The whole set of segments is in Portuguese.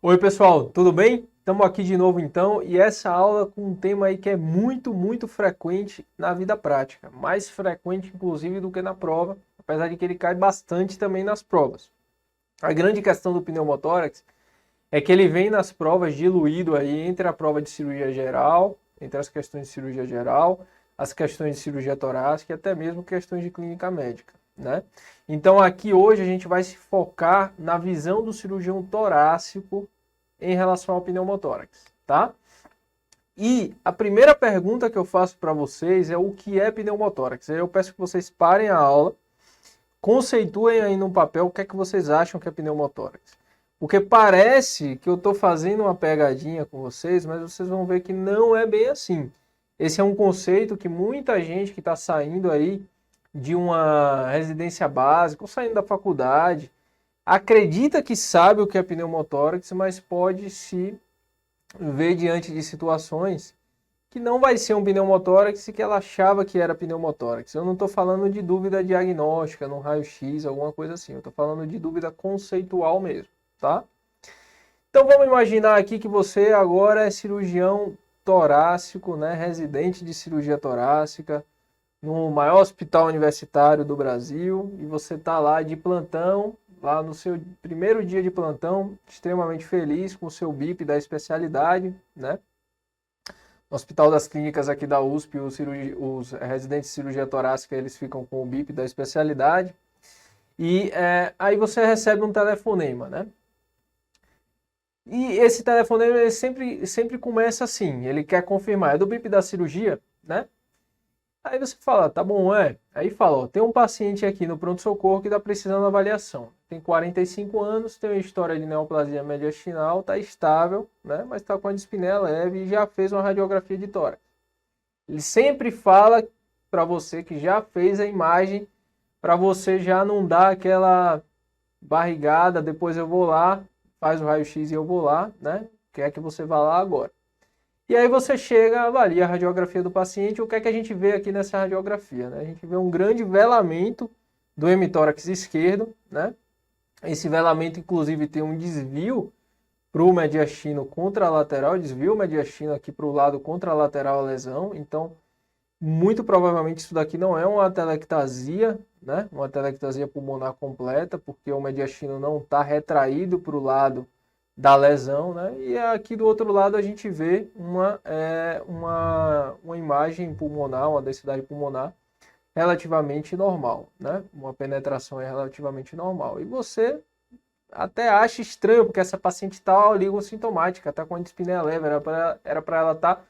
Oi pessoal, tudo bem? Estamos aqui de novo então e essa aula com um tema aí que é muito frequente na vida prática, mais frequente inclusive do que na prova, apesar de que ele cai bastante também nas provas. A grande questão do pneumotórax é que ele vem nas provas diluído aí entre a prova de cirurgia geral, entre as questões de cirurgia geral, as questões de cirurgia torácica e até mesmo questões de clínica médica, né? Então aqui hoje a gente vai se focar na visão do cirurgião torácico em relação ao pneumotórax, tá? E a primeira pergunta que eu faço para vocês é o que é pneumotórax. Eu peço que vocês parem a aula, conceituem aí no papel o que é que vocês acham que é pneumotórax. Porque parece que eu estou fazendo uma pegadinha com vocês, mas vocês vão ver que não é bem assim. Esse é um conceito que muita gente que está saindo aí de uma residência básica ou saindo da faculdade acredita que sabe o que é pneumotórax, mas pode se ver diante de situações que não vai ser um pneumotórax e que ela achava que era pneumotórax. Eu não estou falando de dúvida diagnóstica no raio-x, alguma coisa assim. Eu estou falando de dúvida conceitual mesmo, tá? Então vamos imaginar aqui que você agora é cirurgião torácico, né? Residente de cirurgia torácica no maior hospital universitário do Brasil e você está lá de plantão, lá no seu primeiro dia de plantão, extremamente feliz com o seu BIP da especialidade, né? No Hospital das Clínicas aqui da USP, os residentes de cirurgia torácica, eles ficam com o BIP da especialidade. E aí você recebe um telefonema, né? E esse telefonema ele sempre começa assim, ele quer confirmar, é do BIP da cirurgia, né? Aí você fala, tá bom, Aí fala, ó, tem um paciente aqui no pronto-socorro que está precisando de avaliação. Tem 45 anos, tem uma história de neoplasia mediastinal, está estável, né? Mas está com a dispneia leve e já fez uma radiografia de tórax. Ele sempre fala para você que já fez a imagem, para você já não dar aquela barrigada, depois eu vou lá, faz o raio-x e eu vou lá, né? Quer que você vá lá agora. E aí você chega, avalia a radiografia do paciente. O que é que a gente vê aqui nessa radiografia, né? A gente vê um grande velamento do hemitórax esquerdo, né? Esse velamento, inclusive, tem um desvio para o mediastino contralateral, desvio mediastino aqui para o lado contralateral à lesão. Então, muito provavelmente isso daqui não é uma atelectasia, né? Uma atelectasia pulmonar completa, porque o mediastino não está retraído para o lado da lesão, né? E aqui do outro lado a gente vê uma imagem pulmonar, uma densidade pulmonar relativamente normal, né? Uma penetração relativamente normal. E você até acha estranho, porque essa paciente está oligossintomática, está com a dispneia leve, era para ela estar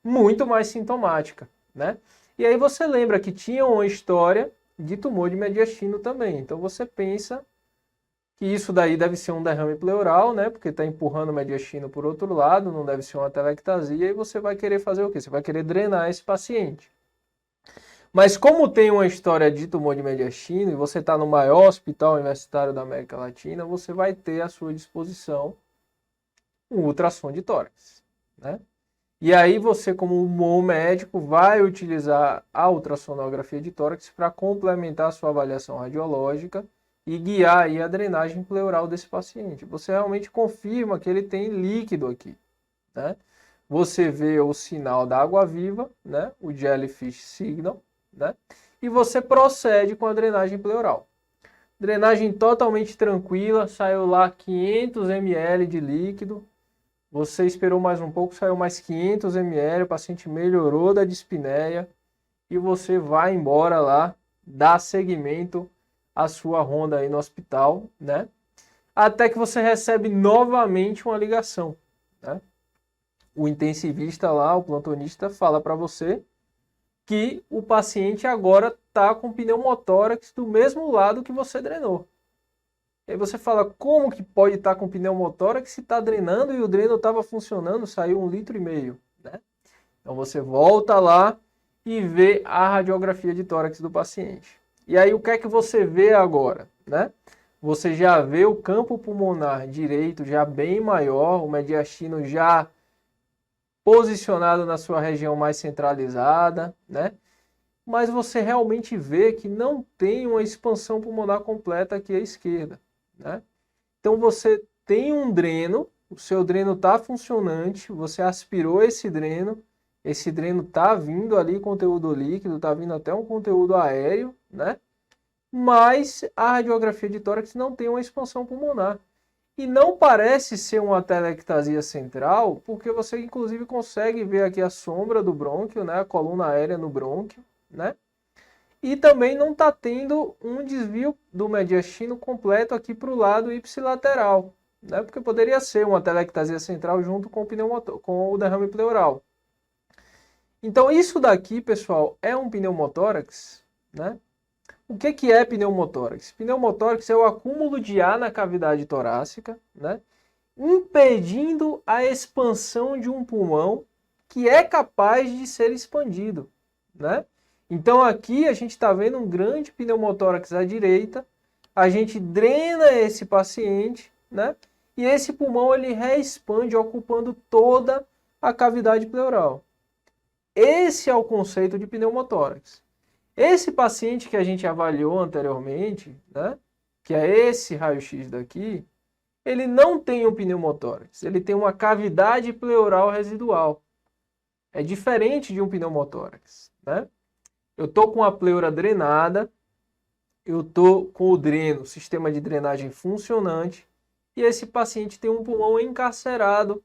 muito mais sintomática, né? E aí você lembra que tinha uma história de tumor de mediastino também. Então você pensa que isso daí deve ser um derrame pleural, né? Porque está empurrando o mediastino por outro lado, não deve ser uma atelectasia, e você vai querer fazer o quê? Você vai querer drenar esse paciente. Mas como tem uma história de tumor de mediastino e você está no maior hospital universitário da América Latina, você vai ter à sua disposição um ultrassom de tórax, né? E aí você, como um bom médico, vai utilizar a ultrassonografia de tórax para complementar a sua avaliação radiológica e guiar aí a drenagem pleural desse paciente. Você realmente confirma que ele tem líquido aqui, né? Você vê o sinal da água-viva, né? O jellyfish signal, né? E você procede com a drenagem pleural. Drenagem totalmente tranquila, saiu lá 500 ml de líquido. Você esperou mais um pouco, saiu mais 500 ml, o paciente melhorou da dispneia e você vai embora lá, dá seguimento à sua ronda aí no hospital, né? Até que você recebe novamente uma ligação, né? O intensivista lá, o plantonista, fala para você que o paciente agora está com pneumotórax do mesmo lado que você drenou. E aí você fala, como que pode estar com pneumotórax se está drenando e o dreno estava funcionando, saiu 1,5 litro, né? Então você volta lá e vê a radiografia de tórax do paciente. E aí o que é que você vê agora, né? Você já vê o campo pulmonar direito já bem maior, o mediastino já posicionado na sua região mais centralizada, né? Mas você realmente vê que não tem uma expansão pulmonar completa aqui à esquerda, né? Então você tem um dreno, o seu dreno está funcionante, você aspirou esse dreno está vindo ali conteúdo líquido, está vindo até um conteúdo aéreo, né? Mas a radiografia de tórax não tem uma expansão pulmonar. E não parece ser uma atelectasia central, porque você inclusive consegue ver aqui a sombra do brônquio, né? A coluna aérea no brônquio, né? E também não está tendo um desvio do mediastino completo aqui para o lado ipsilateral, né? Porque poderia ser uma atelectasia central junto com com o derrame pleural. Então isso daqui, pessoal, é um pneumotórax, né? O que é pneumotórax? Pneumotórax é o acúmulo de ar na cavidade torácica, né? Impedindo a expansão de um pulmão que é capaz de ser expandido, né? Então aqui a gente está vendo um grande pneumotórax à direita, a gente drena esse paciente, né? E esse pulmão ele reexpande ocupando toda a cavidade pleural. Esse é o conceito de pneumotórax. Esse paciente que a gente avaliou anteriormente, né, que é esse raio-x daqui, ele não tem um pneumotórax, ele tem uma cavidade pleural residual. É diferente de um pneumotórax, né? Eu estou com a pleura drenada, eu estou com o dreno, sistema de drenagem funcionante, e esse paciente tem um pulmão encarcerado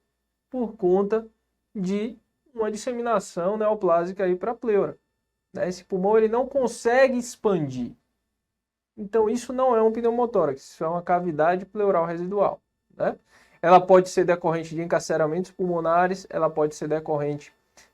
por conta de uma disseminação neoplásica aí para a pleura. Esse pulmão ele não consegue expandir. Então isso não é um pneumotórax, isso é uma cavidade pleural residual, né? Ela pode ser decorrente de encarceramentos pulmonares, ela pode ser decorrente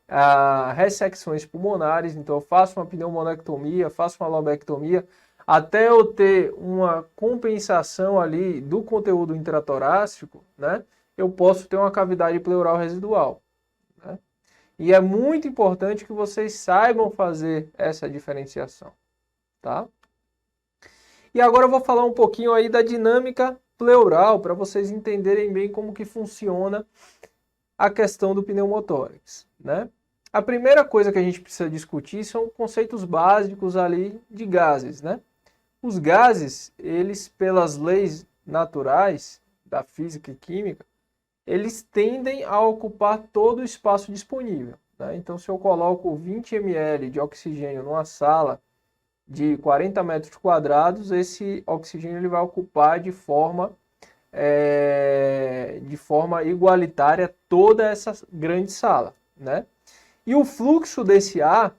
a ressecções pulmonares, então eu faço uma pneumonectomia, faço uma lobectomia, até eu ter uma compensação ali do conteúdo intratorácico, né? Eu posso ter uma cavidade pleural residual, né? E é muito importante que vocês saibam fazer essa diferenciação, tá? E agora eu vou falar um pouquinho aí da dinâmica pleural, para vocês entenderem bem como que funciona a questão do pneumotórax, né? A primeira coisa que a gente precisa discutir são conceitos básicos ali de gases, né? Os gases, eles, pelas leis naturais da física e química, eles tendem a ocupar todo o espaço disponível, né? Então, se eu coloco 20 ml de oxigênio numa sala de 40 metros quadrados, esse oxigênio ele vai ocupar de forma igualitária toda essa grande sala, né? E o fluxo desse ar,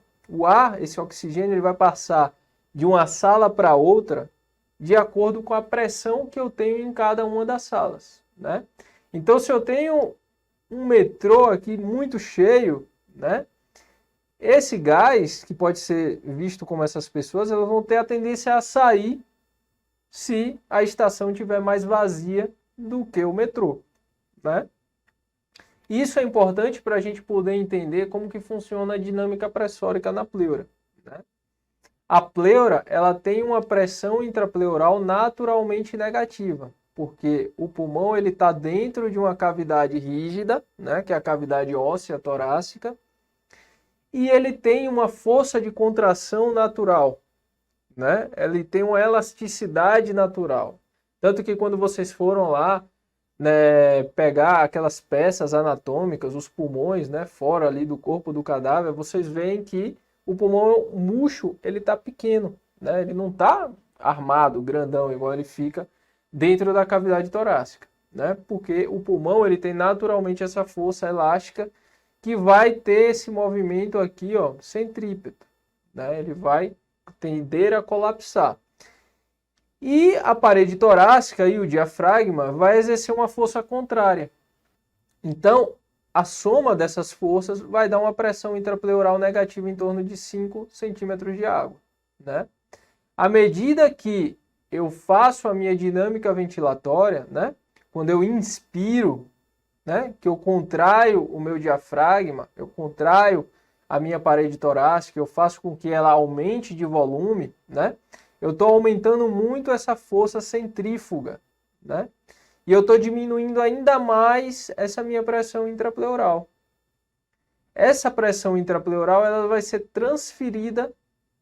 esse oxigênio, ele vai passar de uma sala para outra de acordo com a pressão que eu tenho em cada uma das salas, né? Então, se eu tenho um metrô aqui muito cheio, né? Esse gás, que pode ser visto como essas pessoas, elas vão ter a tendência a sair se a estação estiver mais vazia do que o metrô, né? Isso é importante para a gente poder entender como que funciona a dinâmica pressórica na pleura, né? A pleura, ela tem uma pressão intrapleural naturalmente negativa, porque o pulmão ele está dentro de uma cavidade rígida, né, que é a cavidade óssea torácica, e ele tem uma força de contração natural, né? Ele tem uma elasticidade natural. Tanto que quando vocês foram lá, né, pegar aquelas peças anatômicas, os pulmões, né, fora ali do corpo do cadáver, vocês veem que o pulmão murcho, ele está pequeno, né? Ele não está armado, grandão, igual ele fica dentro da cavidade torácica, né? Porque o pulmão ele tem naturalmente essa força elástica que vai ter esse movimento aqui, ó, centrípeto, né? Ele vai tender a colapsar. E a parede torácica e o diafragma vai exercer uma força contrária. Então, a soma dessas forças vai dar uma pressão intrapleural negativa em torno de 5 centímetros de água, né? À medida que eu faço a minha dinâmica ventilatória, né? Quando eu inspiro, né? Que eu contraio o meu diafragma, eu contraio a minha parede torácica, eu faço com que ela aumente de volume, né? Eu estou aumentando muito essa força centrífuga, né? E eu estou diminuindo ainda mais essa minha pressão intrapleural. Essa pressão intrapleural ela vai ser transferida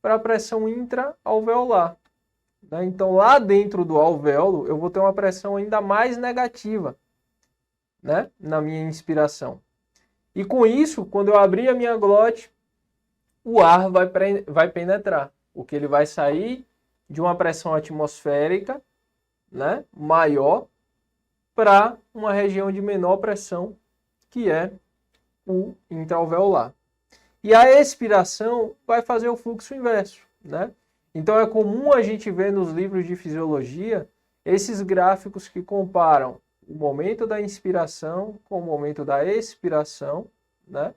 para a pressão intraalveolar, né? Então, lá dentro do alvéolo, eu vou ter uma pressão ainda mais negativa. né, na minha inspiração. E com isso, quando eu abrir a minha glote, o ar vai penetrar, porque ele vai sair de uma pressão atmosférica, né, maior para uma região de menor pressão, que é o intraalveolar. E a expiração vai fazer o fluxo inverso, né? Então é comum a gente ver nos livros de fisiologia esses gráficos que comparam o momento da inspiração com o momento da expiração, né?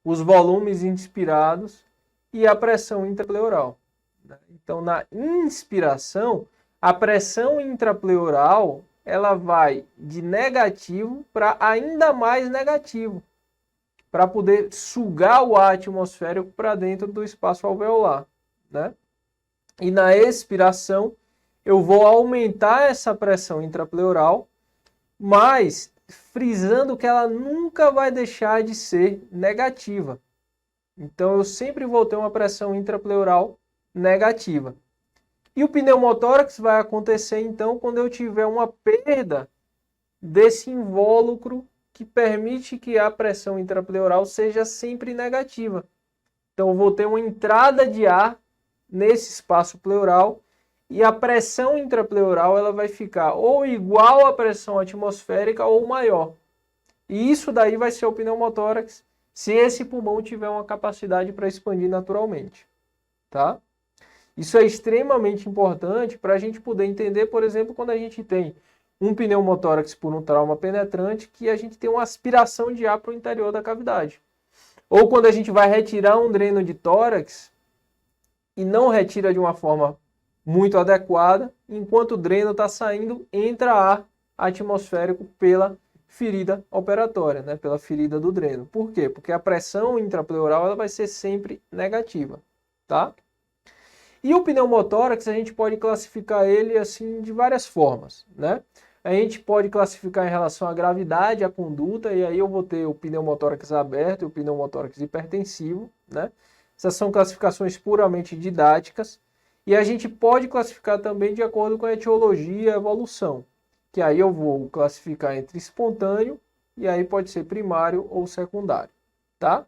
Os volumes inspirados e a pressão intrapleural, né? Então, na inspiração, a pressão intrapleural ela vai de negativo para ainda mais negativo, para poder sugar o ar atmosférico para dentro do espaço alveolar, né? E na expiração, eu vou aumentar essa pressão intrapleural, mas frisando que ela nunca vai deixar de ser negativa. Então, eu sempre vou ter uma pressão intrapleural negativa. E o pneumotórax vai acontecer, então, quando eu tiver uma perda desse invólucro que permite que a pressão intrapleural seja sempre negativa. Então, eu vou ter uma entrada de ar nesse espaço pleural e a pressão intrapleural ela vai ficar ou igual à pressão atmosférica ou maior. E isso daí vai ser o pneumotórax se esse pulmão tiver uma capacidade para expandir naturalmente, tá? Isso é extremamente importante para a gente poder entender, por exemplo, quando a gente tem um pneumotórax por um trauma penetrante, que a gente tem uma aspiração de ar para o interior da cavidade. Ou quando a gente vai retirar um dreno de tórax e não retira de uma forma muito adequada, enquanto o dreno está saindo, entra ar atmosférico pela ferida operatória, né? Pela ferida do dreno. Por quê? Porque a pressão intrapleural ela vai ser sempre negativa, tá? E o pneumotórax a gente pode classificar ele assim de várias formas, né? A gente pode classificar em relação à gravidade, à conduta, e aí eu vou ter o pneumotórax aberto e o pneumotórax hipertensivo, né? Essas são classificações puramente didáticas. E a gente pode classificar também de acordo com a etiologia e a evolução, que aí eu vou classificar entre espontâneo, e aí pode ser primário ou secundário, tá?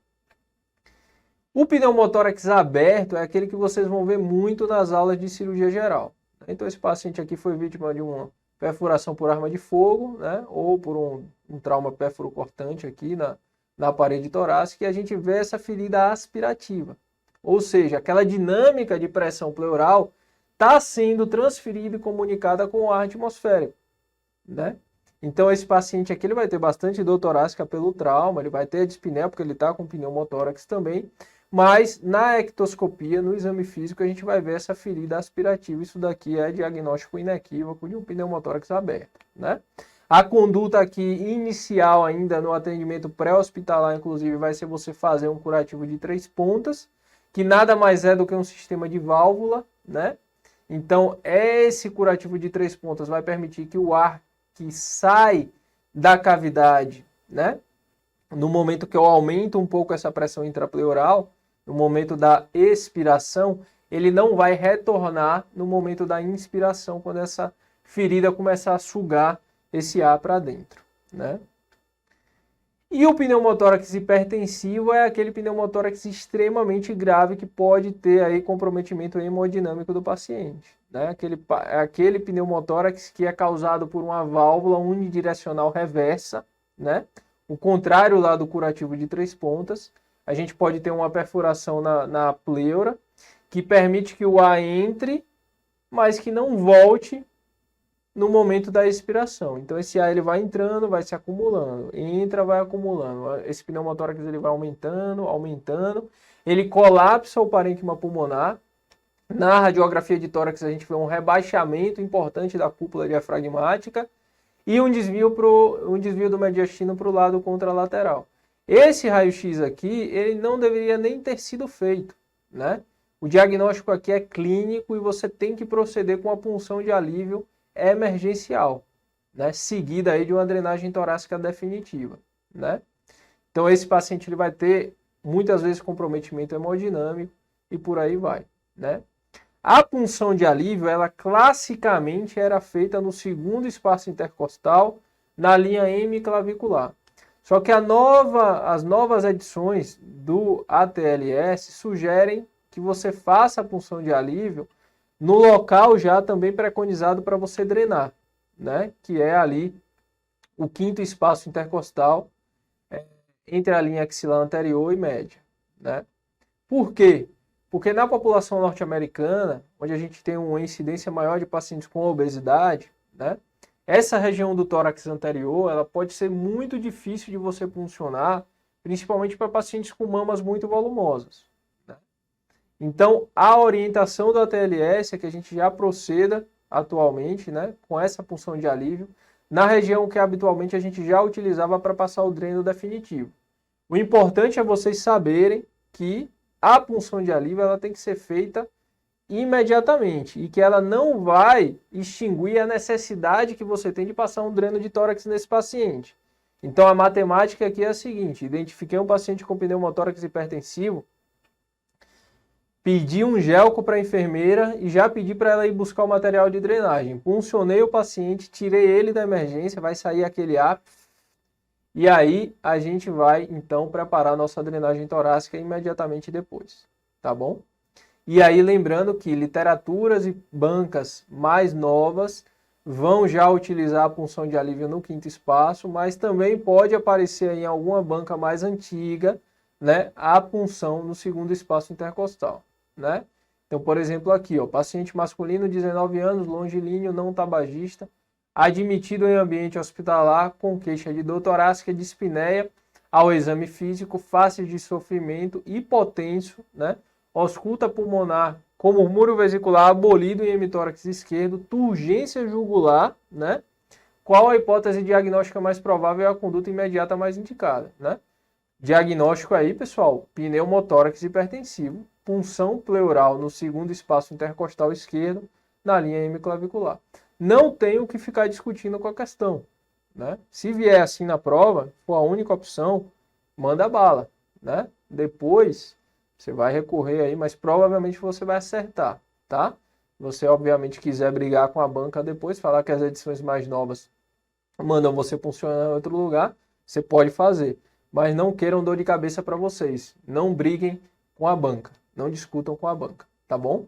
O pneumotórax aberto é aquele que vocês vão ver muito nas aulas de cirurgia geral. Então esse paciente aqui foi vítima de uma perfuração por arma de fogo, né? Ou por um trauma perfurocortante aqui na parede torácica, e a gente vê essa ferida aspirativa. Ou seja, aquela dinâmica de pressão pleural está sendo transferida e comunicada com o ar atmosférico, né? Então esse paciente aqui ele vai ter bastante dor torácica pelo trauma, ele vai ter dispneia porque ele está com pneumotórax também, mas na ectoscopia, no exame físico, a gente vai ver essa ferida aspirativa. Isso daqui é diagnóstico inequívoco de um pneumotórax aberto, né? A conduta aqui inicial ainda no atendimento pré-hospitalar, inclusive, vai ser você fazer um curativo de 3 pontas, que nada mais é do que um sistema de válvula, né? Então, esse curativo de 3 pontas vai permitir que o ar que sai da cavidade, né? No momento que eu aumento um pouco essa pressão intrapleural, no momento da expiração, ele não vai retornar no momento da inspiração, quando essa ferida começar a sugar esse ar para dentro, né? E o pneumotórax hipertensivo é aquele pneumotórax extremamente grave que pode ter aí comprometimento hemodinâmico do paciente, né? Aquele pneumotórax que é causado por uma válvula unidirecional reversa, né? O contrário lá do curativo de 3 pontas. A gente pode ter uma perfuração na pleura que permite que o ar entre, mas que não volte no momento da expiração. Então esse ar ele vai entrando, vai se acumulando, entra, vai acumulando. Esse pneumotórax ele vai aumentando, aumentando. Ele colapsa o parênquima pulmonar. Na radiografia de tórax a gente vê um rebaixamento importante da cúpula diafragmática e um desvio do mediastino para o lado contralateral. Esse raio-x aqui, ele não deveria nem ter sido feito, né? O diagnóstico aqui é clínico e você tem que proceder com a punção de alívio emergencial, né? Seguida aí de uma drenagem torácica definitiva, né? Então esse paciente ele vai ter muitas vezes comprometimento hemodinâmico e por aí vai, né? A punção de alívio, ela classicamente era feita no segundo espaço intercostal, na linha hemiclavicular. Só que as novas edições do ATLS sugerem que você faça a punção de alívio no local já também preconizado para você drenar, né? Que é ali o quinto espaço intercostal entre a linha axilar anterior e média, né? Por quê? Porque na população norte-americana, onde a gente tem uma incidência maior de pacientes com obesidade, né? Essa região do tórax anterior, ela pode ser muito difícil de você puncionar, principalmente para pacientes com mamas muito volumosas, né? Então, a orientação do ATLS é que a gente já proceda atualmente, né, com essa punção de alívio, na região que habitualmente a gente já utilizava para passar o dreno definitivo. O importante é vocês saberem que a punção de alívio ela tem que ser feita imediatamente e que ela não vai extinguir a necessidade que você tem de passar um dreno de tórax nesse paciente. Então a matemática aqui é a seguinte: identifiquei um paciente com pneumotórax hipertensivo, pedi um gelco para a enfermeira e já pedi para ela ir buscar o material de drenagem. Puncionei o paciente, tirei ele da emergência, vai sair aquele ar. E aí a gente vai então preparar a nossa drenagem torácica imediatamente depois, tá bom? E aí lembrando que literaturas e bancas mais novas vão já utilizar a punção de alívio no quinto espaço, mas também pode aparecer em alguma banca mais antiga, né, a punção no segundo espaço intercostal, né? Então, por exemplo, aqui, ó, paciente masculino, 19 anos, longilíneo, não tabagista, admitido em ambiente hospitalar com queixa de dor torácica, dispneia, ao exame físico, face de sofrimento, hipotenso, né? Ausculta pulmonar com murmúrio vesicular abolido em hemitórax esquerdo, turgência jugular, né? Qual a hipótese diagnóstica mais provável e a conduta imediata mais indicada, né? Diagnóstico aí, pessoal, pneumotórax hipertensivo, punção pleural no segundo espaço intercostal esquerdo, na linha hemiclavicular. Não tem o que ficar discutindo com a questão, né? Se vier assim na prova, for a única opção, manda bala, né? Depois você vai recorrer aí, mas provavelmente você vai acertar, tá? Você obviamente quiser brigar com a banca depois, falar que as edições mais novas mandam você funcionar em outro lugar, você pode fazer. Mas não queiram dor de cabeça para vocês. Não briguem com a banca. Não discutam com a banca, tá bom?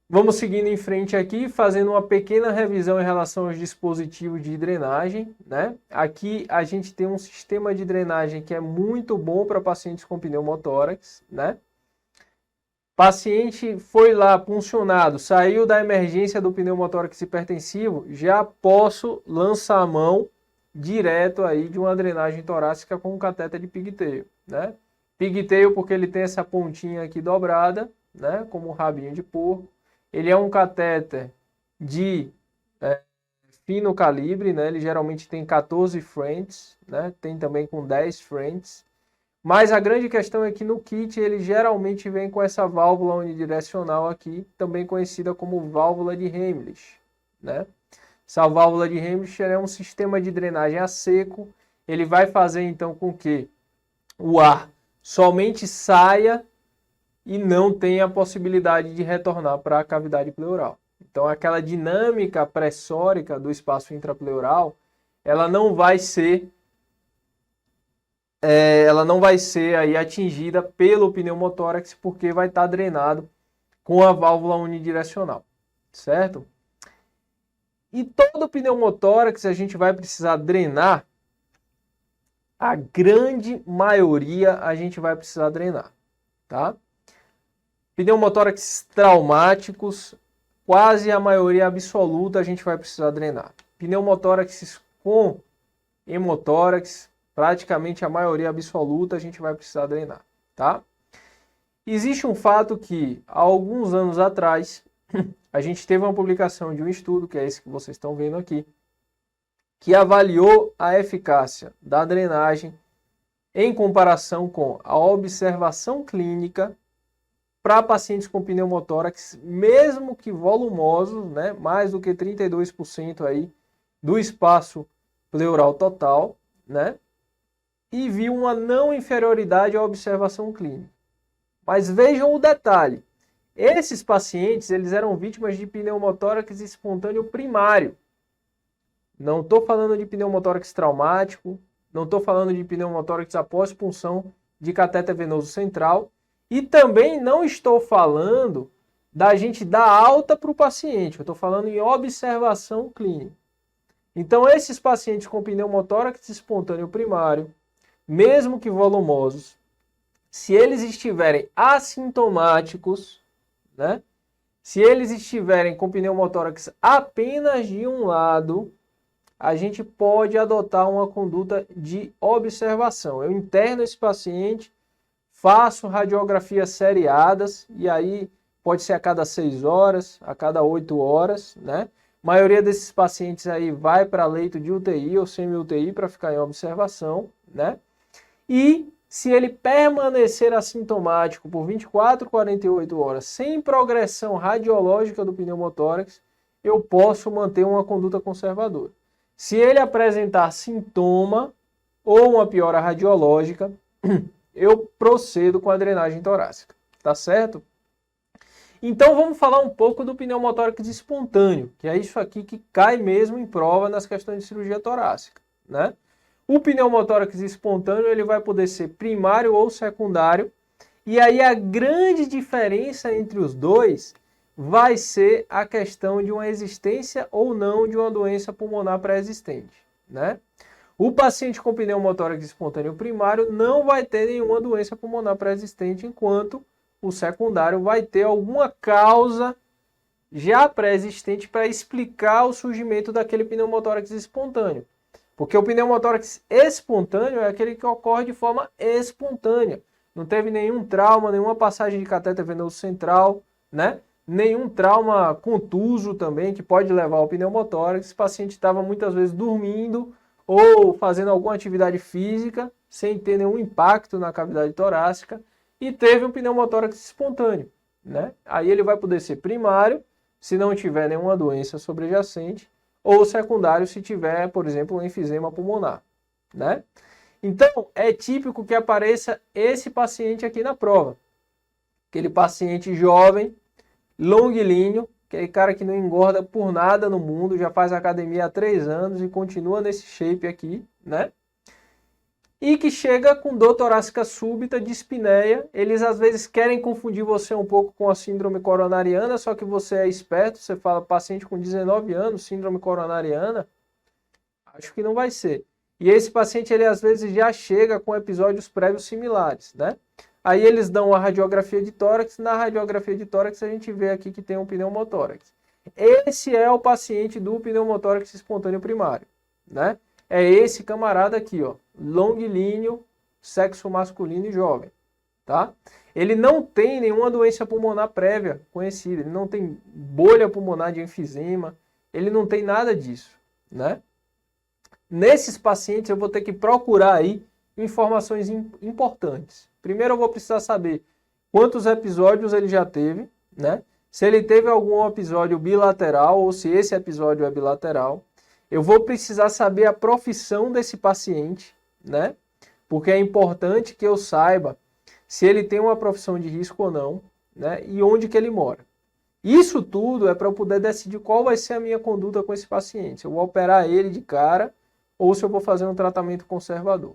Vamos seguindo em frente aqui, fazendo uma pequena revisão em relação aos dispositivos de drenagem, né? Aqui a gente tem um sistema de drenagem que é muito bom para pacientes com pneumotórax, né? Paciente foi lá puncionado, saiu da emergência do pneumotórax hipertensivo, já posso lançar a mão direto aí de uma drenagem torácica com um catéter de pigtail, né? Pigtail porque ele tem essa pontinha aqui dobrada, né? Como um rabinho de porco. Ele é um catéter de fino calibre, né? Ele geralmente tem 14 French, né? Tem também com 10 French. Mas a grande questão é que no kit ele geralmente vem com essa válvula unidirecional aqui, também conhecida como válvula de Heimlich, né? Essa válvula de Heimlich é um sistema de drenagem a seco. Ele vai fazer então com que o ar somente saia e não tenha a possibilidade de retornar para a cavidade pleural. Então aquela dinâmica pressórica do espaço intrapleural, ela não vai ser aí atingida pelo pneumotórax porque vai estar drenado com a válvula unidirecional, certo? E todo pneumotórax a gente vai precisar drenar, a grande maioria a gente vai precisar drenar, tá? Pneumotórax traumáticos, quase a maioria absoluta a gente vai precisar drenar. Pneumotórax com hemotórax, praticamente a maioria absoluta a gente vai precisar drenar, tá? Existe um fato que, há alguns anos atrás, a gente teve uma publicação de um estudo, que é esse que vocês estão vendo aqui, que avaliou a eficácia da drenagem em comparação com a observação clínica para pacientes com pneumotórax, mesmo que volumosos, né, mais do que 32% aí do espaço pleural total, né, e viu uma não inferioridade à observação clínica. Mas vejam o detalhe, esses pacientes eles eram vítimas de pneumotórax espontâneo primário, Não estou falando de pneumotórax traumático, não estou falando de pneumotórax após punção de catéter venoso central e também não estou falando da gente dar alta para o paciente, eu estou falando em observação clínica. Então, esses pacientes com pneumotórax espontâneo primário, mesmo que volumosos, se eles estiverem assintomáticos, né? Se eles estiverem com pneumotórax apenas de um lado, a gente pode adotar uma conduta de observação. Eu interno esse paciente, faço radiografias seriadas, e aí pode ser a cada 6 horas, a cada 8 horas, né? A maioria desses pacientes aí vai para leito de UTI ou semi-UTI para ficar em observação, né? E se ele permanecer assintomático por 24, 48 horas, sem progressão radiológica do pneumotórax, eu posso manter uma conduta conservadora. Se ele apresentar sintoma ou uma piora radiológica, eu procedo com a drenagem torácica, tá certo? Então vamos falar um pouco do pneumotórax espontâneo, que é isso aqui que cai mesmo em prova nas questões de cirurgia torácica, né? O pneumotórax espontâneo ele vai poder ser primário ou secundário, e aí a grande diferença entre os dois vai ser a questão de uma existência ou não de uma doença pulmonar pré-existente, né? O paciente com pneumotórax espontâneo primário não vai ter nenhuma doença pulmonar pré-existente, enquanto o secundário vai ter alguma causa já pré-existente para explicar o surgimento daquele pneumotórax espontâneo. Porque o pneumotórax espontâneo é aquele que ocorre de forma espontânea. Não teve nenhum trauma, nenhuma passagem de catéter venoso central, né? Nenhum trauma contuso também que pode levar ao pneumotórax. Esse paciente estava muitas vezes dormindo ou fazendo alguma atividade física sem ter nenhum impacto na cavidade torácica e teve um pneumotórax espontâneo, né? Aí ele vai poder ser primário, se não tiver nenhuma doença sobrejacente, ou secundário se tiver, por exemplo, um enfisema pulmonar, né? Então, é típico que apareça esse paciente aqui na prova. Aquele paciente jovem, longilíneo, aquele cara que não engorda por nada no mundo, já faz academia há 3 anos e continua nesse shape aqui, né? E que chega com dor torácica súbita, dispneia. Eles às vezes querem confundir você um pouco com a síndrome coronariana, só que você é esperto, você fala paciente com 19 anos, síndrome coronariana, acho que não vai ser. E esse paciente, ele às vezes já chega com episódios prévios similares, né? Aí eles dão a radiografia de tórax, na radiografia de tórax a gente vê aqui que tem um pneumotórax. Esse é o paciente do pneumotórax espontâneo primário, né? É esse camarada aqui, ó, longilíneo, sexo masculino e jovem, tá? Ele não tem nenhuma doença pulmonar prévia conhecida, ele não tem bolha pulmonar de enfisema, ele não tem nada disso, né? Nesses pacientes eu vou ter que procurar aí informações importantes. Primeiro eu vou precisar saber quantos episódios ele já teve, né? Se ele teve algum episódio bilateral ou se esse episódio é bilateral. Eu vou precisar saber a profissão desse paciente, né? Porque é importante que eu saiba se ele tem uma profissão de risco ou não, né? E onde que ele mora. Isso tudo é para eu poder decidir qual vai ser a minha conduta com esse paciente. Se eu vou operar ele de cara ou se eu vou fazer um tratamento conservador,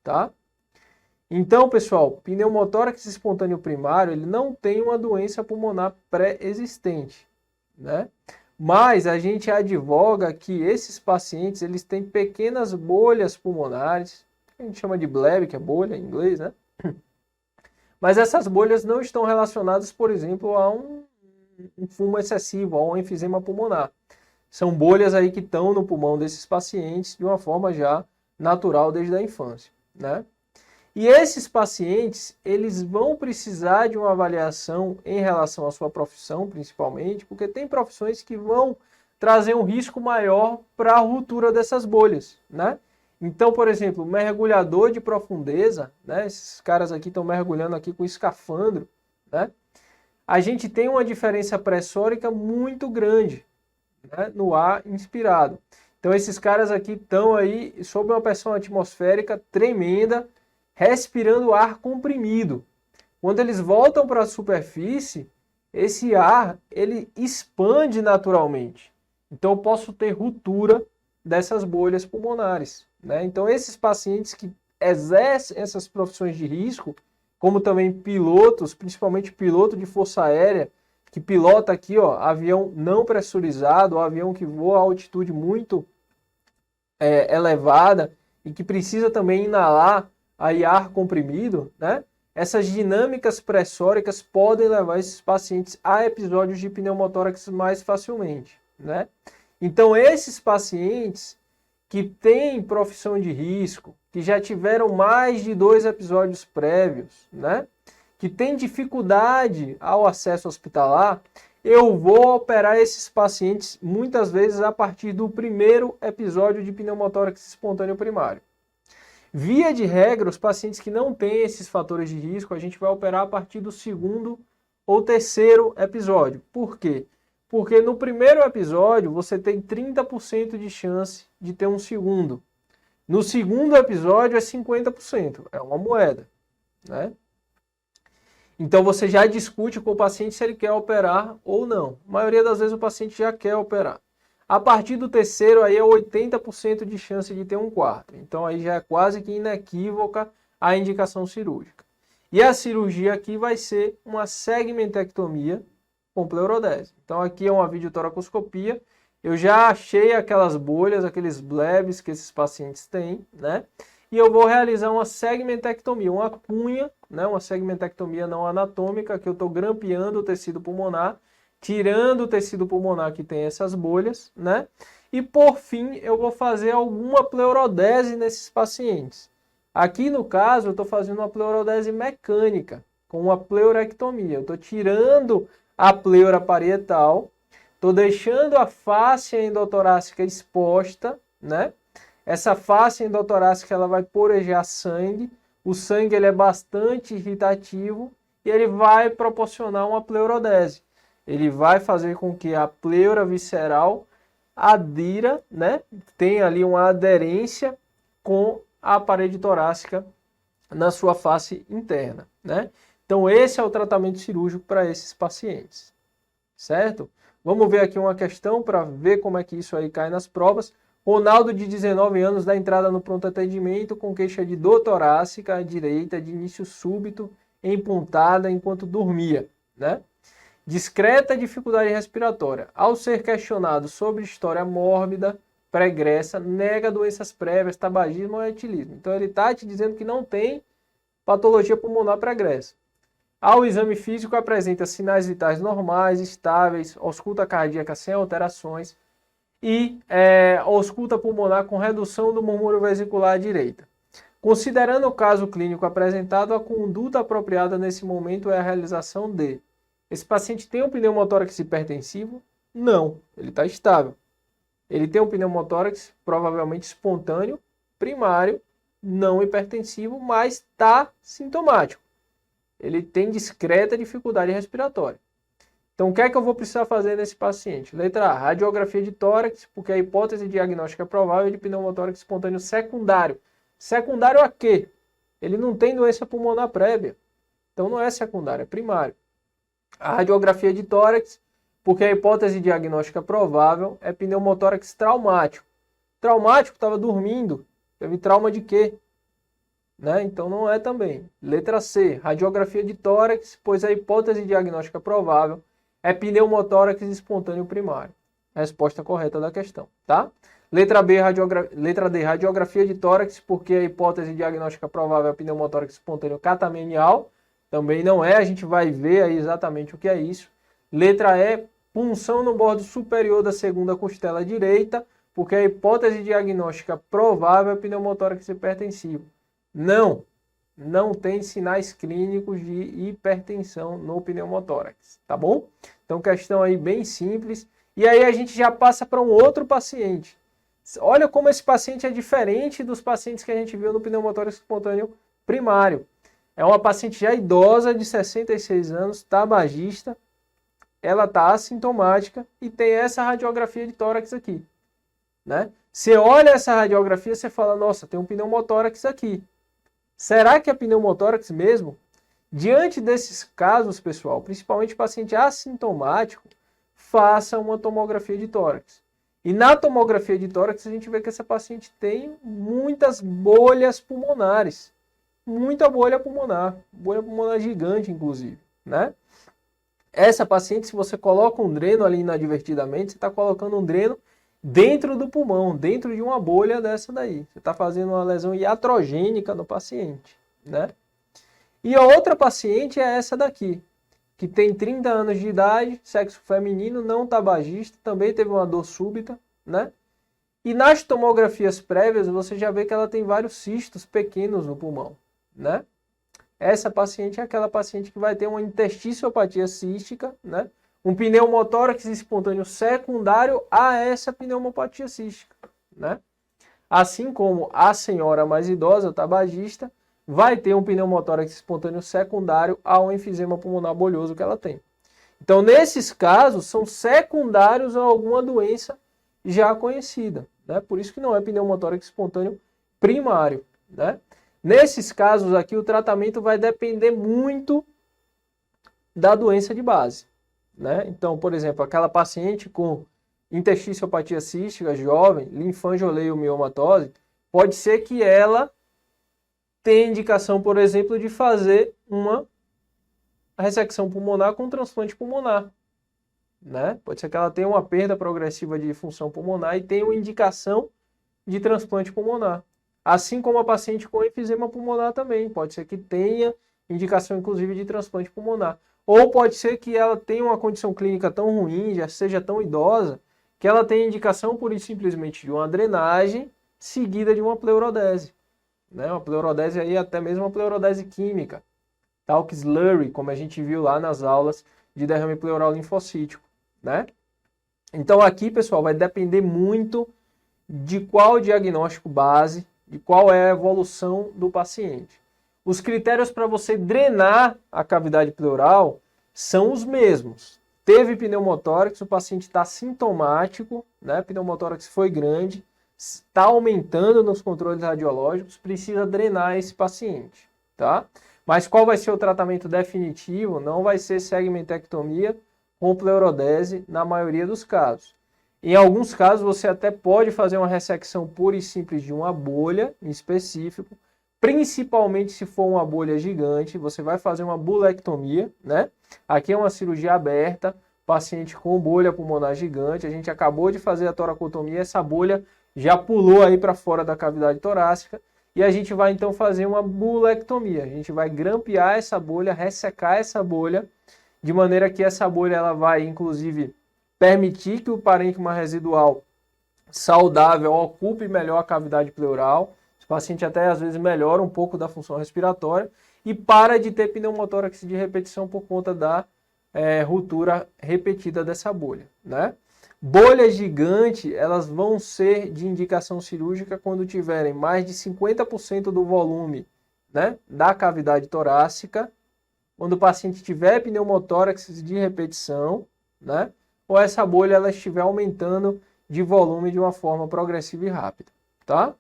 tá? Então, pessoal, pneumotórax espontâneo primário, ele não tem uma doença pulmonar pré-existente, né? Mas a gente advoga que esses pacientes, eles têm pequenas bolhas pulmonares, a gente chama de bleb, que é bolha em inglês, né? Mas essas bolhas não estão relacionadas, por exemplo, a um fumo excessivo, a um enfisema pulmonar. São bolhas aí que estão no pulmão desses pacientes de uma forma já natural desde a infância, né? E esses pacientes, eles vão precisar de uma avaliação em relação à sua profissão, principalmente, porque tem profissões que vão trazer um risco maior para a ruptura dessas bolhas, né? Então, por exemplo, mergulhador de profundeza, né? Esses caras aqui estão mergulhando aqui com escafandro, né? A gente tem uma diferença pressórica muito grande, né, no ar inspirado. Então, esses caras aqui estão aí sob uma pressão atmosférica tremenda, respirando ar comprimido. Quando eles voltam para a superfície, esse ar ele expande naturalmente. Então eu posso ter ruptura dessas bolhas pulmonares, né? Então, esses pacientes que exercem essas profissões de risco, como também pilotos, principalmente piloto de força aérea, que pilota aqui, ó, avião não pressurizado, avião que voa a altitude muito elevada e que precisa também inalar aí ar comprimido, né? Essas dinâmicas pressóricas podem levar esses pacientes a episódios de pneumotórax mais facilmente, né? Então, esses pacientes que têm profissão de risco, que já tiveram mais de 2 episódios prévios, né? Que têm dificuldade ao acesso hospitalar, eu vou operar esses pacientes muitas vezes a partir do primeiro episódio de pneumotórax espontâneo primário. Via de regra, os pacientes que não têm esses fatores de risco, a gente vai operar a partir do segundo ou terceiro episódio. Por quê? Porque no primeiro episódio você tem 30% de chance de ter um segundo. No segundo episódio é 50%, é uma moeda, né? Então você já discute com o paciente se ele quer operar ou não. A maioria das vezes o paciente já quer operar. A partir do terceiro aí é 80% de chance de ter um quarto. Então aí já é quase que inequívoca a indicação cirúrgica. E a cirurgia aqui vai ser uma segmentectomia com pleurodese. Então aqui é uma videotoracoscopia. Eu já achei aquelas bolhas, aqueles blebs que esses pacientes têm, né? E eu vou realizar uma segmentectomia, uma cunha, né? Uma segmentectomia não anatômica, que eu estou grampeando o tecido pulmonar, tirando o tecido pulmonar que tem essas bolhas, né? E por fim, eu vou fazer alguma pleurodese nesses pacientes. Aqui no caso, eu estou fazendo uma pleurodese mecânica, com uma pleurectomia. Eu estou tirando a pleura parietal, estou deixando a face endotorácica exposta, né? Essa face endotorácica ela vai porejar sangue. O sangue ele é bastante irritativo e ele vai proporcionar uma pleurodese. Ele vai fazer com que a pleura visceral adira, né? Tenha ali uma aderência com a parede torácica na sua face interna, né? Então esse é o tratamento cirúrgico para esses pacientes, certo? Vamos ver aqui uma questão para ver como é que isso aí cai nas provas. Ronaldo, de 19 anos, dá entrada no pronto atendimento com queixa de dor torácica à direita, de início súbito, empuntada enquanto dormia, né? Discreta dificuldade respiratória. Ao ser questionado sobre história mórbida, pregressa, nega doenças prévias, tabagismo ou etilismo. Então ele está te dizendo que não tem patologia pulmonar pregressa. Ao exame físico apresenta sinais vitais normais, estáveis, ausculta cardíaca sem alterações e ausculta pulmonar com redução do murmúrio vesicular à direita. Considerando o caso clínico apresentado, a conduta apropriada nesse momento é a realização de: esse paciente tem um pneumotórax hipertensivo? Não, ele está estável. Ele tem um pneumotórax provavelmente espontâneo, primário, não hipertensivo, mas está sintomático. Ele tem discreta dificuldade respiratória. Então, o que é que eu vou precisar fazer nesse paciente? Letra A, radiografia de tórax, porque a hipótese diagnóstica provável é de pneumotórax espontâneo secundário. Secundário a quê? Ele não tem doença pulmonar prévia. Então, não é secundário, é primário. A radiografia de tórax, porque a hipótese diagnóstica provável é pneumotórax traumático. Traumático, estava dormindo. Teve trauma de quê? Né? Então não é também. Letra C, radiografia de tórax, pois a hipótese diagnóstica provável é pneumotórax espontâneo primário. Resposta correta da questão, tá? Letra B, letra D, radiografia de tórax, porque a hipótese diagnóstica provável é pneumotórax espontâneo catamenial. Também não é, a gente vai ver aí exatamente o que é isso. Letra E, punção no bordo superior da segunda costela direita, porque a hipótese diagnóstica provável é pneumotórax hipertensivo. Não tem sinais clínicos de hipertensão no pneumotórax, tá bom? Então, questão aí bem simples. E aí a gente já passa para um outro paciente. Olha como esse paciente é diferente dos pacientes que a gente viu no pneumotórax espontâneo primário. É uma paciente já idosa, de 66 anos, tabagista. Ela está assintomática e tem essa radiografia de tórax aqui, né? Você olha essa radiografia e você fala, nossa, tem um pneumotórax aqui. Será que é pneumotórax mesmo? Diante desses casos, pessoal, principalmente paciente assintomático, faça uma tomografia de tórax. E na tomografia de tórax a gente vê que essa paciente tem muitas bolhas pulmonares. Muita bolha pulmonar gigante, inclusive, né? Essa paciente, se você coloca um dreno ali inadvertidamente, você está colocando um dreno dentro do pulmão, dentro de uma bolha dessa daí. Você está fazendo uma lesão iatrogênica no paciente, né? E a outra paciente é essa daqui, que tem 30 anos de idade, sexo feminino, não tabagista, também teve uma dor súbita, né? E nas tomografias prévias, você já vê que ela tem vários cistos pequenos no pulmão, né? Essa paciente é aquela paciente que vai ter uma intersticiopatia cística, né? Um pneumotórax espontâneo secundário a essa pneumopatia cística, né? Assim como a senhora mais idosa, o tabagista, vai ter um pneumotórax espontâneo secundário ao enfisema pulmonar bolhoso que ela tem. Então, nesses casos, são secundários a alguma doença já conhecida, né? Por isso que não é pneumotórax espontâneo primário, né? Nesses casos aqui, o tratamento vai depender muito da doença de base, né? Então, por exemplo, aquela paciente com intersticiopatia cística jovem, linfangioleumioma-tose, pode ser que ela tenha indicação, por exemplo, de fazer uma ressecção pulmonar com transplante pulmonar, né? Pode ser que ela tenha uma perda progressiva de função pulmonar e tenha uma indicação de transplante pulmonar. Assim como a paciente com enfisema pulmonar também, pode ser que tenha indicação inclusive de transplante pulmonar. Ou pode ser que ela tenha uma condição clínica tão ruim, já seja tão idosa, que ela tenha indicação pura e simplesmente de uma drenagem seguida de uma pleurodese, né? Uma pleurodese aí, até mesmo uma pleurodese química, talc slurry, como a gente viu lá nas aulas de derrame pleural linfocítico, né? Então aqui, pessoal, vai depender muito de qual diagnóstico base, de qual é a evolução do paciente. Os critérios para você drenar a cavidade pleural são os mesmos. Teve pneumotórax, o paciente está sintomático, né? Pneumotórax foi grande, está aumentando nos controles radiológicos, precisa drenar esse paciente, tá? Mas qual vai ser o tratamento definitivo? Não vai ser segmentectomia com pleurodese na maioria dos casos. Em alguns casos, você até pode fazer uma ressecção pura e simples de uma bolha em específico, principalmente se for uma bolha gigante, você vai fazer uma bulectomia, né? Aqui é uma cirurgia aberta, paciente com bolha pulmonar gigante, a gente acabou de fazer a toracotomia, essa bolha já pulou aí para fora da cavidade torácica, e a gente vai então fazer uma bulectomia, a gente vai grampear essa bolha, ressecar essa bolha, de maneira que essa bolha ela vai, inclusive, permitir que o parênquima residual saudável ocupe melhor a cavidade pleural. O paciente até às vezes melhora um pouco da função respiratória e para de ter pneumotórax de repetição por conta da ruptura repetida dessa bolha, né? Bolhas gigantes, elas vão ser de indicação cirúrgica quando tiverem mais de 50% do volume, né, da cavidade torácica, quando o paciente tiver pneumotórax de repetição, né? Ou essa bolha ela estiver aumentando de volume de uma forma progressiva e rápida, tá?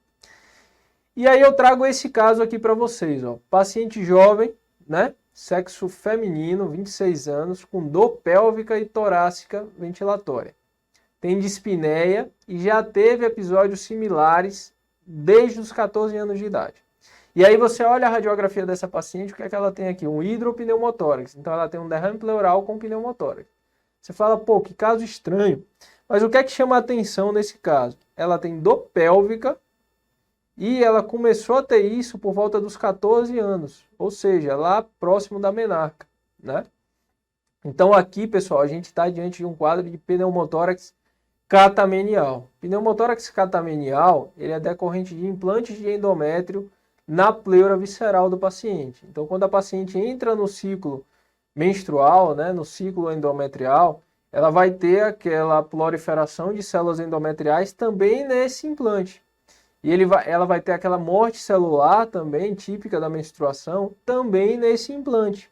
E aí eu trago esse caso aqui para vocês, ó. Paciente jovem, né? Sexo feminino, 26 anos, com dor pélvica e torácica ventilatória. Tem dispneia e já teve episódios similares desde os 14 anos de idade. E aí você olha a radiografia dessa paciente, o que é que ela tem aqui? Um hidropneumotórax. Então ela tem um derrame pleural com pneumotórax. Você fala, pô, que caso estranho. Mas o que é que chama a atenção nesse caso? Ela tem dor pélvica e ela começou a ter isso por volta dos 14 anos. Ou seja, lá próximo da menarca, né? Então aqui, pessoal, a gente está diante de um quadro de pneumotórax catamenial. Pneumotórax catamenial, ele é decorrente de implantes de endométrio na pleura visceral do paciente. Então quando a paciente entra no ciclo menstrual, né, no ciclo endometrial, ela vai ter aquela proliferação de células endometriais também nesse implante. E ela vai ter aquela morte celular também, típica da menstruação, também nesse implante.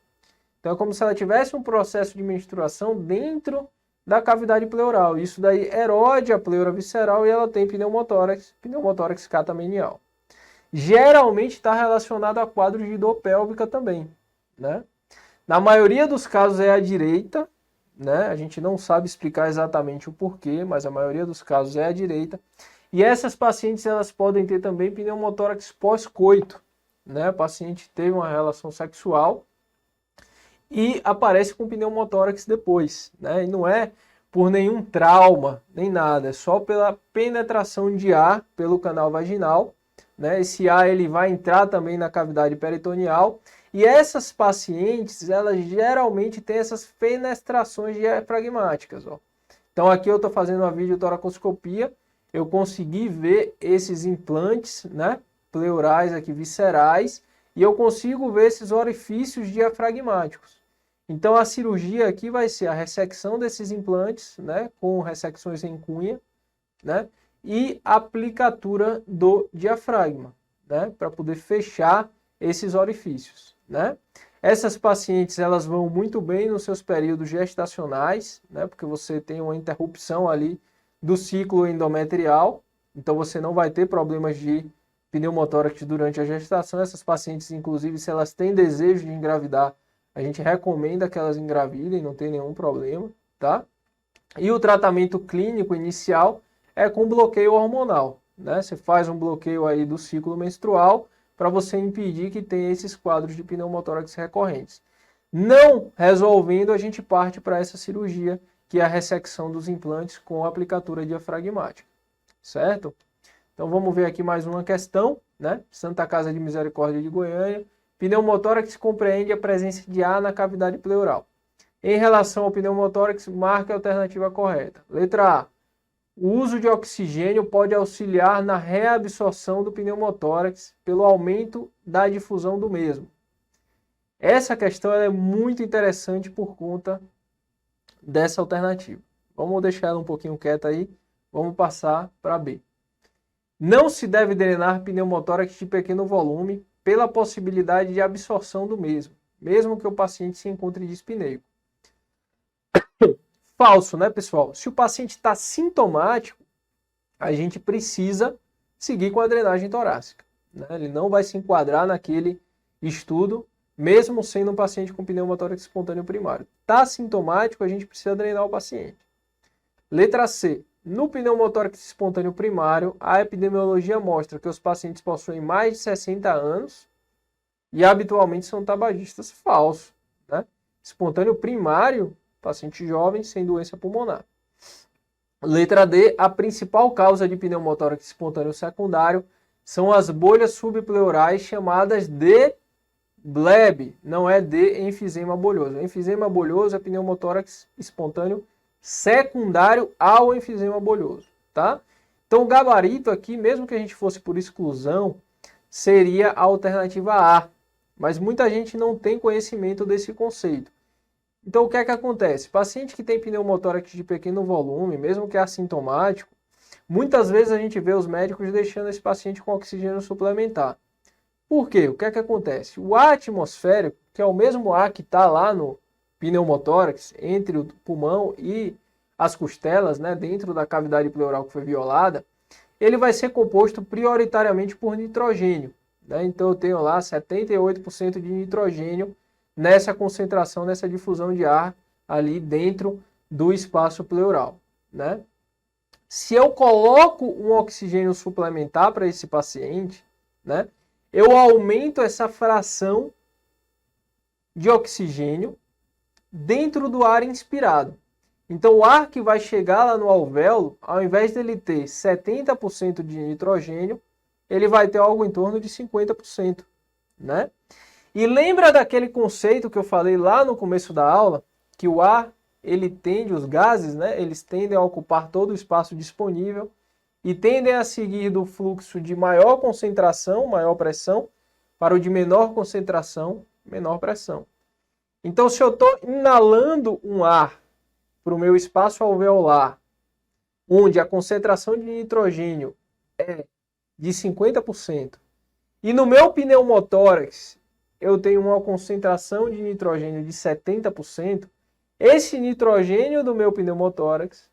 Então é como se ela tivesse um processo de menstruação dentro da cavidade pleural. Isso daí erode a pleura visceral e ela tem pneumotórax catamenial. Geralmente está relacionado a quadros de dor pélvica também, né? Na maioria dos casos é à direita, né? A gente não sabe explicar exatamente o porquê, mas a maioria dos casos é a direita. E essas pacientes, elas podem ter também pneumotórax pós-coito, né? O paciente teve uma relação sexual e aparece com pneumotórax depois, né? E não é por nenhum trauma, nem nada, é só pela penetração de ar pelo canal vaginal, né? Esse ar ele vai entrar também na cavidade peritoneal e essas pacientes, elas geralmente têm essas fenestrações diafragmáticas, ó. Então aqui eu estou fazendo uma videotoracoscopia, eu consegui ver esses implantes, né, pleurais aqui, viscerais, e eu consigo ver esses orifícios diafragmáticos. Então a cirurgia aqui vai ser a ressecção desses implantes, né, com ressecções em cunha, né, e aplicatura do diafragma, né, para poder fechar esses orifícios, né. Essas pacientes, elas vão muito bem nos seus períodos gestacionais, né, porque você tem uma interrupção ali do ciclo endometrial, então você não vai ter problemas de pneumotórax durante a gestação. Essas pacientes, inclusive, se elas têm desejo de engravidar, a gente recomenda que elas engravidem, não tem nenhum problema, tá? E o tratamento clínico inicial é com bloqueio hormonal, né? Você faz um bloqueio aí do ciclo menstrual para você impedir que tenha esses quadros de pneumotórax recorrentes. Não resolvendo, a gente parte para essa cirurgia, que é a ressecção dos implantes com aplicatura diafragmática, certo? Então vamos ver aqui mais uma questão, né? Santa Casa de Misericórdia de Goiânia. Pneumotórax compreende a presença de ar na cavidade pleural. Em relação ao pneumotórax, marque a alternativa correta. Letra A. O uso de oxigênio pode auxiliar na reabsorção do pneumotórax pelo aumento da difusão do mesmo. Essa questão é muito interessante por conta dessa alternativa. Vamos deixar ela um pouquinho quieta aí. Vamos passar para B. Não se deve drenar pneumotórax de pequeno volume pela possibilidade de absorção do mesmo, mesmo que o paciente se encontre dispneico. Falso, né, pessoal? Se o paciente está sintomático, a gente precisa seguir com a drenagem torácica, né? Ele não vai se enquadrar naquele estudo, mesmo sendo um paciente com pneumotórax espontâneo primário. Está sintomático, a gente precisa drenar o paciente. Letra C. No pneumotórax espontâneo primário, a epidemiologia mostra que os pacientes possuem mais de 60 anos e habitualmente são tabagistas. Falso, né? Espontâneo primário, paciente jovem sem doença pulmonar. Letra D. A principal causa de pneumotórax espontâneo secundário são as bolhas subpleurais chamadas de BLEB, não é de enfisema bolhoso. Enfisema bolhoso é pneumotórax espontâneo secundário ao enfisema bolhoso, tá? Então o gabarito aqui, mesmo que a gente fosse por exclusão, seria a alternativa A, mas muita gente não tem conhecimento desse conceito. Então o que é que acontece? Paciente que tem pneumotórax de pequeno volume, mesmo que assintomático, muitas vezes a gente vê os médicos deixando esse paciente com oxigênio suplementar. Por quê? O que é que acontece? O ar atmosférico, que é o mesmo ar que está lá no pneumotórax, entre o pulmão e as costelas, né, dentro da cavidade pleural que foi violada, ele vai ser composto prioritariamente por nitrogênio, né? Então eu tenho lá 78% de nitrogênio nessa concentração, nessa difusão de ar ali dentro do espaço pleural, né? Se eu coloco um oxigênio suplementar para esse paciente, né, eu aumento essa fração de oxigênio dentro do ar inspirado. Então o ar que vai chegar lá no alvéolo, ao invés dele ter 70% de nitrogênio, ele vai ter algo em torno de 50%, né? E lembra daquele conceito que eu falei lá no começo da aula, que o ar, ele tende, os gases, né, eles tendem a ocupar todo o espaço disponível e tendem a seguir do fluxo de maior concentração, maior pressão, para o de menor concentração, menor pressão. Então, se eu estou inalando um ar para o meu espaço alveolar, onde a concentração de nitrogênio é de 50%, e no meu pneumotórax eu tenho uma concentração de nitrogênio de 70%, esse nitrogênio do meu pneumotórax,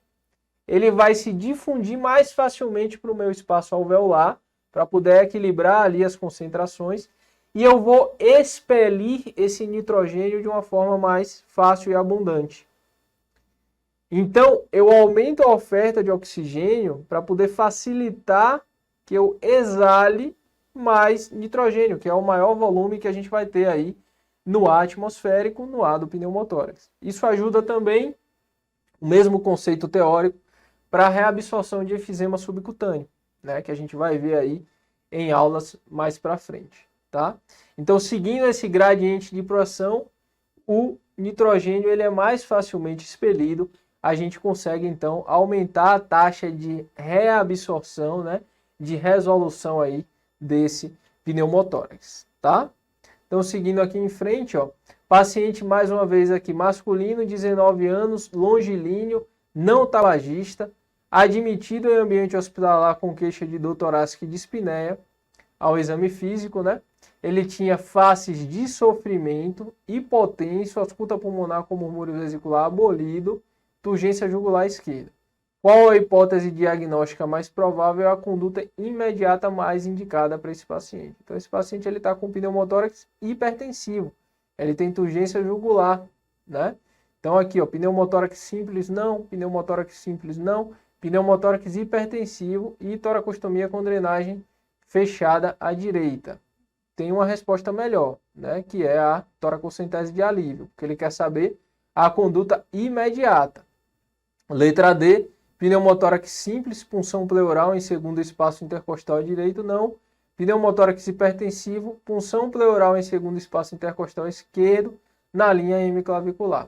ele vai se difundir mais facilmente para o meu espaço alveolar, para poder equilibrar ali as concentrações, e eu vou expelir esse nitrogênio de uma forma mais fácil e abundante. Então, eu aumento a oferta de oxigênio para poder facilitar que eu exale mais nitrogênio, que é o maior volume que a gente vai ter aí no ar atmosférico, no ar do pneumotórax. Isso ajuda também, o mesmo conceito teórico, para a reabsorção de efizema subcutâneo, né, que a gente vai ver aí em aulas mais para frente, tá? Então, seguindo esse gradiente de pressão, o nitrogênio ele é mais facilmente expelido, a gente consegue então aumentar a taxa de reabsorção, né, de resolução aí desse pneumotórax, tá? Então, seguindo aqui em frente, ó, paciente mais uma vez aqui masculino, 19 anos, longilíneo, não tabagista, admitido em ambiente hospitalar com queixa de dor torácica e dispneia, ao exame físico, né? Ele tinha faces de sofrimento, hipotensio, ausculta pulmonar com murmúrio vesicular abolido, turgência jugular esquerda. Qual a hipótese diagnóstica mais provável? É a conduta imediata mais indicada para esse paciente. Então, esse paciente está com pneumotórax hipertensivo. Ele tem turgência jugular, né? Então, aqui, ó, pneumotórax simples não, pneumotórax simples não, pneumotórax hipertensivo e toracostomia com drenagem fechada à direita. Tem uma resposta melhor, né? Que é a toracocentese de alívio, porque ele quer saber a conduta imediata. Letra D, pneumotórax simples, punção pleural em segundo espaço intercostal direito, não. Pneumotórax hipertensivo, punção pleural em segundo espaço intercostal esquerdo, na linha hemiclavicular.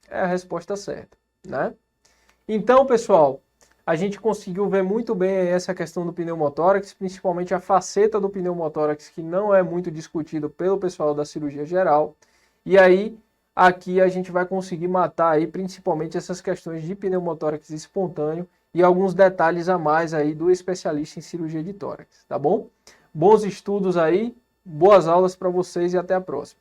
É a resposta certa, né? Então, pessoal, a gente conseguiu ver muito bem essa questão do pneumotórax, principalmente a faceta do pneumotórax, que não é muito discutido pelo pessoal da cirurgia geral. E aí, aqui a gente vai conseguir matar aí principalmente essas questões de pneumotórax espontâneo e alguns detalhes a mais aí do especialista em cirurgia de tórax, tá bom? Bons estudos aí, boas aulas para vocês e até a próxima.